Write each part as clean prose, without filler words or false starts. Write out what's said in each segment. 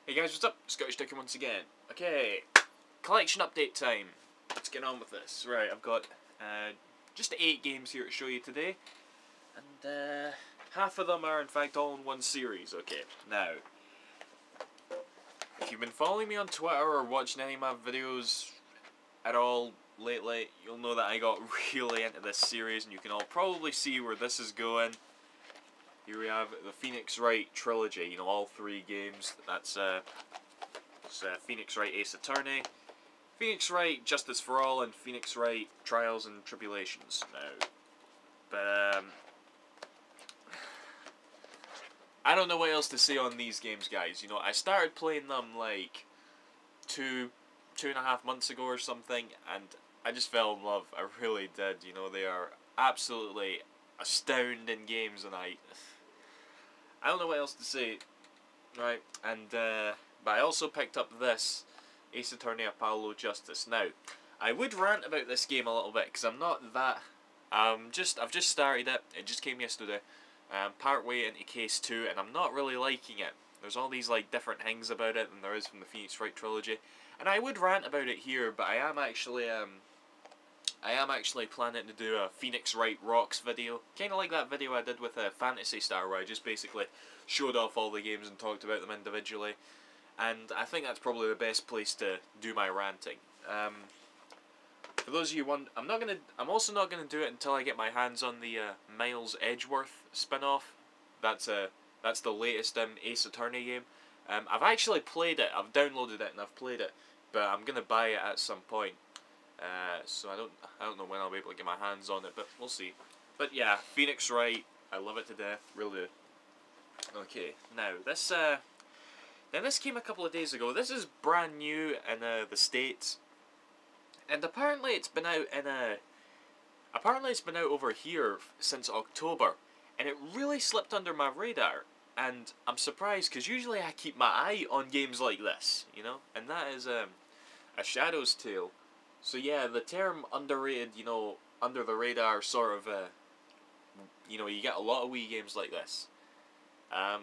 Hey guys, what's up? ScottishDuckTales once again. Okay, collection update time. Let's get on with this. Right, I've got just 8 games here to show you today. And half of them are in fact all in one series. Okay, now, if you've been following me on Twitter or watching any of my videos at all lately, you'll know that I got really into this series, and you can all probably see where this is going. Here we have the Phoenix Wright trilogy, you know, all 3 games. That's Phoenix Wright Ace Attorney, Phoenix Wright Justice for All, and Phoenix Wright Trials and Tribulations. Now, but I don't know what else to say on these games, guys. You know, I started playing them like 2.5 months ago or something, and I just fell in love. I really did. You know, they are absolutely astounding games, and I don't know what else to say, right? And but I also picked up this Ace Attorney Apollo Justice. Now, I would rant about this game a little bit because I'm not that. I've just started it. It just came yesterday. Part way into case 2, and I'm not really liking it. There's all these like different things about it than there is from the Phoenix Wright trilogy, and I would rant about it here, but I am actually planning to do a Phoenix Wright Rocks video, kind of like that video I did with Phantasy Star, where I just basically showed off all the games and talked about them individually, and I think that's probably the best place to do my ranting. For those of you who I'm also not gonna do it until I get my hands on the Miles Edgeworth spin-off. That's the latest Ace Attorney game. I've actually played it. I've downloaded it and I've played it, but I'm gonna buy it at some point. So I don't know when I'll be able to get my hands on it, but we'll see. But yeah, Phoenix Wright, I love it to death, really do. Okay, now this came a couple of days ago. This is brand new in the States, and apparently it's been out over here since October, and it really slipped under my radar. And I'm surprised because usually I keep my eye on games like this, you know, and that is A Shadow's Tale. So yeah, the term underrated, you know, under the radar sort of, you know, you get a lot of Wii games like this.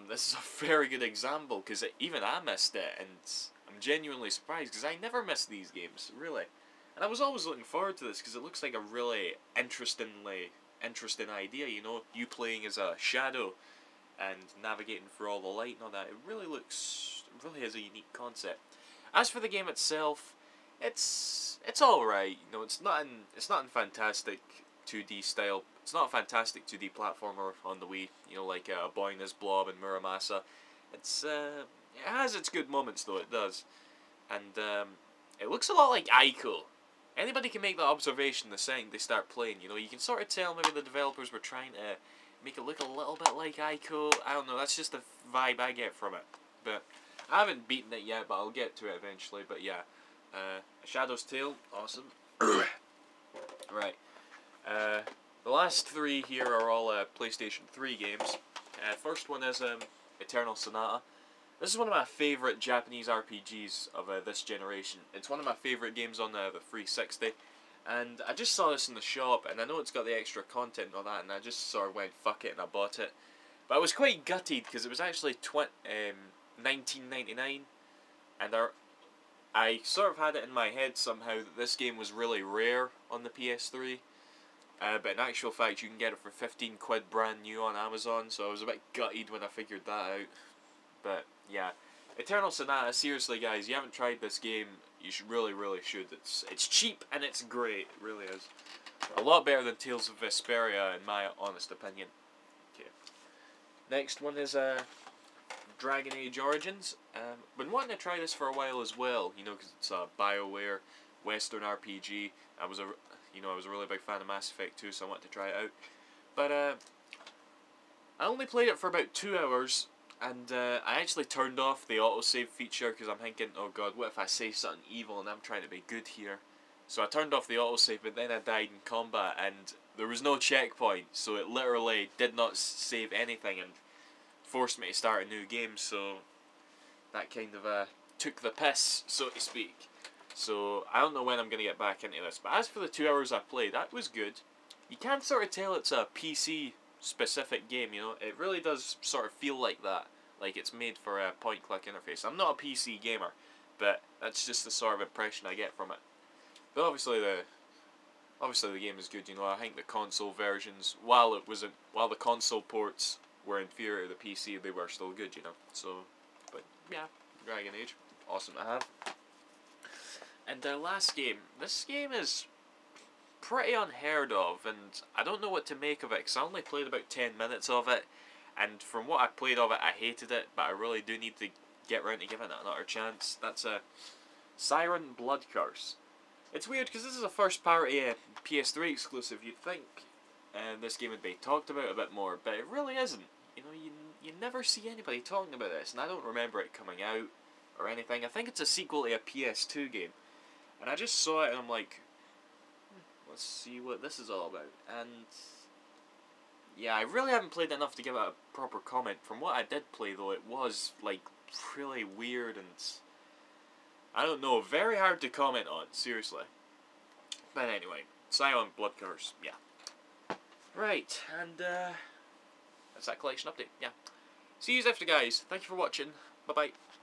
This is a very good example, because even I missed it, and I'm genuinely surprised, because I never miss these games, really. And I was always looking forward to this, because it looks like a really interesting idea, you know, you playing as a shadow, and navigating through all the light and all that. It really is a unique concept. As for the game itself, it's alright, you know, it's not in fantastic 2D style. It's not a fantastic 2D platformer on the Wii, you know, like A Boy and His Blob and Muramasa. It has its good moments though, it does. And it looks a lot like Ico. Anybody can make that observation the second they start playing, you know, you can sort of tell maybe the developers were trying to make it look a little bit like Ico. I don't know, that's just the vibe I get from it. But I haven't beaten it yet, but I'll get to it eventually. But yeah, A Shadow's Tale, awesome. Right. The last 3 here are all PlayStation 3 games. First one is Eternal Sonata. This is one of my favourite Japanese RPGs of this generation. It's one of my favourite games on the 360. And I just saw this in the shop, and I know it's got the extra content and all that, and I just sort of went, fuck it, and I bought it. But I was quite gutted, because it was actually $19.99, and I sort of had it in my head somehow that this game was really rare on the PS3. But in actual fact, you can get it for 15 quid brand new on Amazon, so I was a bit gutted when I figured that out. But yeah, Eternal Sonata, seriously guys, you haven't tried this game, you should really should. It's cheap and it's great, it really is. A lot better than Tales of Vesperia in my honest opinion. Okay. Next one is Dragon Age Origins. Been wanting to try this for a while as well, you know, because it's a BioWare Western RPG. I was a really big fan of Mass Effect 2, so I wanted to try it out. But I only played it for about 2 hours, and I actually turned off the autosave feature because I'm thinking, oh god, what if I say something evil and I'm trying to be good here? So I turned off the autosave, but then I died in combat, and there was no checkpoint, so it literally did not save anything and forced me to start a new game, so that kind of took the piss, so to speak. So I don't know when I'm going to get back into this, but as for the 2 hours I played, that was good. You can sort of tell it's a PC specific game, you know, it really does sort of feel like that. like it's made for a point-click interface. I'm not a PC gamer, but that's just the sort of impression I get from it. But obviously the game is good. You know, I think the console versions, while the console ports were inferior to the PC, they were still good. You know, so but yeah, Dragon Age, awesome to have. And the last game. This game is pretty unheard of, and I don't know what to make of it, because I only played about 10 minutes of it, and from what I played of it, I hated it, but I really do need to get around to giving it another chance. That's a Siren Blood Curse. It's weird, because this is a first-party PS3 exclusive. You'd think this game would be talked about a bit more, but it really isn't. You know, you never see anybody talking about this, and I don't remember it coming out or anything. I think it's a sequel to a PS2 game. And I just saw it and I'm like, let's see what this is all about. And yeah, I really haven't played it enough to give it a proper comment. From what I did play though, it was like really weird and I don't know, very hard to comment on, seriously. But anyway, Silent Blood Curse, yeah. Right, and that's that collection update, yeah. See you after, guys. Thank you for watching. Bye bye.